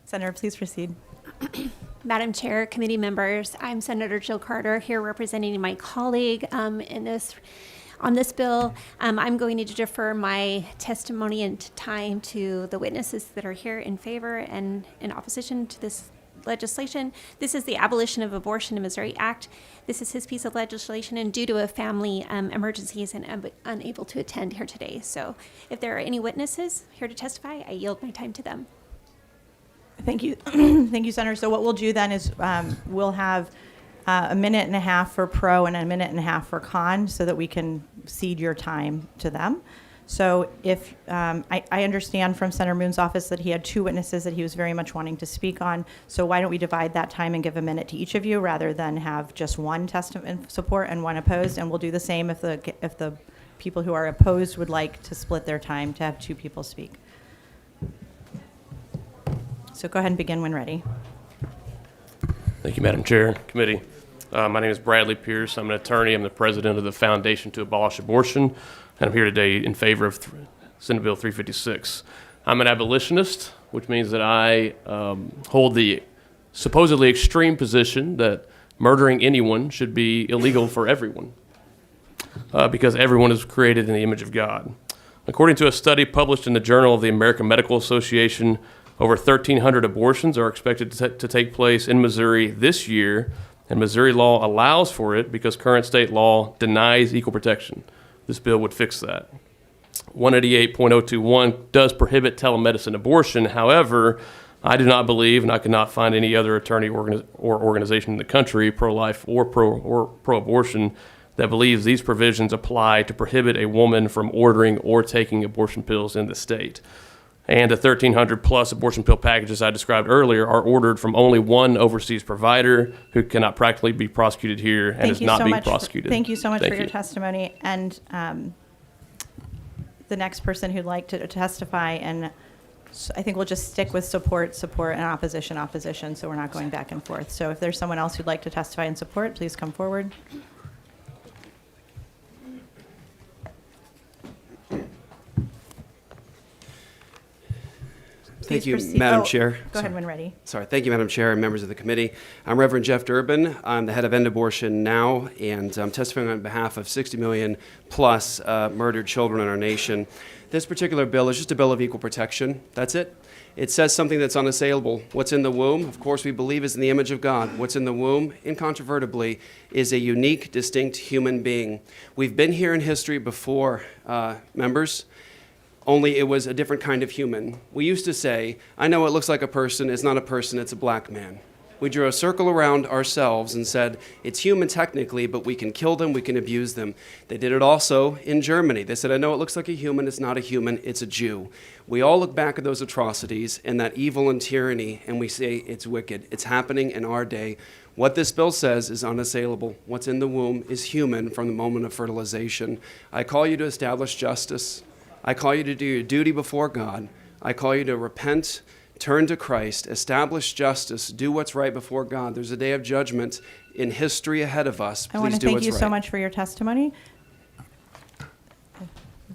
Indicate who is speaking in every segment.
Speaker 1: Senator, please proceed.
Speaker 2: Madam Chair, committee members, I'm Senator Jill Carter here representing my colleague on this bill. I'm going to defer my testimony and time to the witnesses that are here in favor and in opposition to this legislation. This is the Abolition of Abortion in Missouri Act. This is his piece of legislation, and due to a family emergency, he's unable to attend here today. So if there are any witnesses here to testify, I yield my time to them.
Speaker 1: Thank you. Thank you, Senator. So what we'll do then is we'll have a minute and a half for pro and a minute and a half for con so that we can cede your time to them. So if I understand from Senator Moon's office that he had two witnesses that he was very much wanting to speak on. So why don't we divide that time and give a minute to each of you rather than have just one testimony support and one opposed? And we'll do the same if the people who are opposed would like to split their time to have two people speak. So go ahead and begin when ready.
Speaker 3: Thank you, Madam Chair, committee. My name is Bradley Pierce. I'm an attorney. I'm the president of the Foundation to Abolish Abortion, and I'm here today in favor of Senate Bill 356. I'm an abolitionist, which means that I hold the supposedly extreme position that murdering anyone should be illegal for everyone, because everyone is created in the image of God. According to a study published in the Journal of the American Medical Association, over 1,300 abortions are expected to take place in Missouri this year, and Missouri law allows for it because current state law denies equal protection. This bill would fix that. 188.021 does prohibit telemedicine abortion. However, I do not believe, and I could not find any other attorney or organization in the country, pro-life or pro-abortion, that believes these provisions apply to prohibit a woman from ordering or taking abortion pills in the state. And the 1,300 plus abortion pill packages I described earlier are ordered from only one overseas provider who cannot practically be prosecuted here and is not being prosecuted.
Speaker 1: Thank you so much for your testimony. And the next person who'd like to testify, and I think we'll just stick with support, and opposition, so we're not going back and forth. So if there's someone else who'd like to testify in support, please come forward.
Speaker 4: Thank you, Madam Chair.
Speaker 1: Go ahead when ready.
Speaker 4: Sorry. Thank you, Madam Chair and members of the committee. I'm Reverend Jeff Durbin. I'm the head of End Abortion Now, and I'm testifying on behalf of 60 million plus murdered children in our nation. This particular bill is just a bill of equal protection. That's it. It says something that's unassailable. What's in the womb, of course, we believe is in the image of God. What's in the womb, incontrovertibly, is a unique, distinct human being. We've been here in history before, members, only it was a different kind of human. We used to say, I know it looks like a person, it's not a person, it's a black man. We drew a circle around ourselves and said, it's human technically, but we can kill them, we can abuse them. They did it also in Germany. They said, I know it looks like a human, it's not a human, it's a Jew. We all look back at those atrocities and that evil and tyranny, and we say it's wicked. It's happening in our day. What this bill says is unassailable. What's in the womb is human from the moment of fertilization. I call you to establish justice. I call you to do your duty before God. I call you to repent, turn to Christ, establish justice, do what's right before God. There's a day of judgment in history ahead of us.
Speaker 1: I want to thank you so much for your testimony.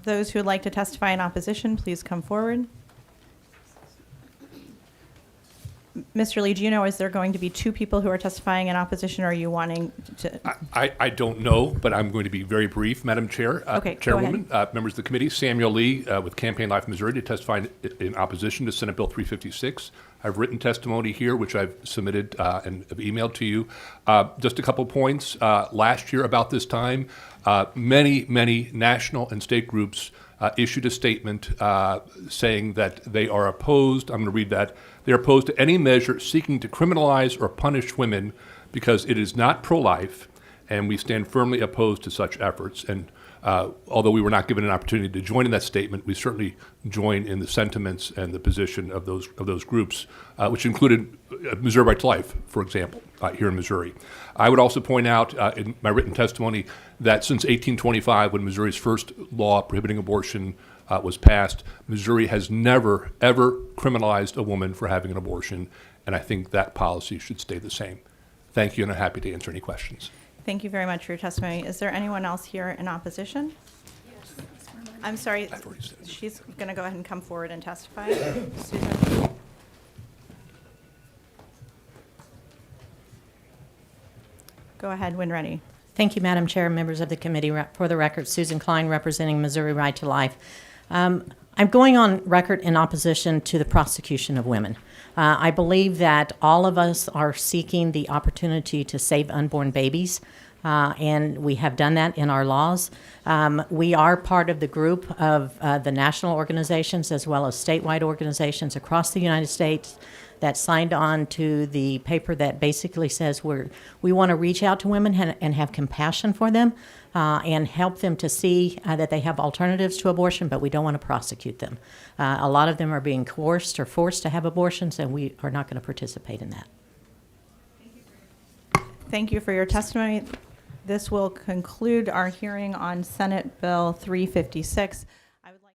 Speaker 1: Those who would like to testify in opposition, please come forward. Mr. Lee, do you know, is there going to be two people who are testifying in opposition, or are you wanting to?
Speaker 5: I don't know, but I'm going to be very brief, Madam Chair.
Speaker 1: Okay,
Speaker 5: Chairwoman, members of the committee, Samuel Lee with Campaign Life Missouri to testify in opposition to Senate Bill 356. I've written testimony here, which I've submitted and have emailed to you. Just a couple points. Last year about this time, many national and state groups issued a statement saying that they are opposed, I'm going to read that, they are opposed to any measure seeking to criminalize or punish women because it is not pro-life, and we stand firmly opposed to such efforts. And although we were not given an opportunity to join in that statement, we certainly join in the sentiments and the position of those groups, which included Missouri Right to Life, for example, here in Missouri. I would also point out in my written testimony that since 1825, when Missouri's first law prohibiting abortion was passed, Missouri has never, ever criminalized a woman for having an abortion, and I think that policy should stay the same. Thank you, and I'm happy to answer any questions.
Speaker 1: Thank you very much for your testimony. Is there anyone else here in opposition? Yes. I'm sorry, she's going to go ahead and come forward and testify. Susan. Go ahead when ready.
Speaker 6: Thank you, Madam Chair, members of the committee. For the record, Susan Klein, representing Missouri Right to Life. I'm going on record in opposition to the prosecution of women. I believe that all of us are seeking the opportunity to save unborn babies, and we have done that in our laws. We are part of the group of the national organizations as well as statewide organizations across the United States that signed on to the paper that basically says we want to reach out to women and have compassion for them and help them to see that they have alternatives to abortion, but we don't want to prosecute them. A lot of them are being coerced or forced to have abortions, and we are not going to participate in that.
Speaker 1: Thank you for your testimony. This will conclude our hearing on Senate Bill 356.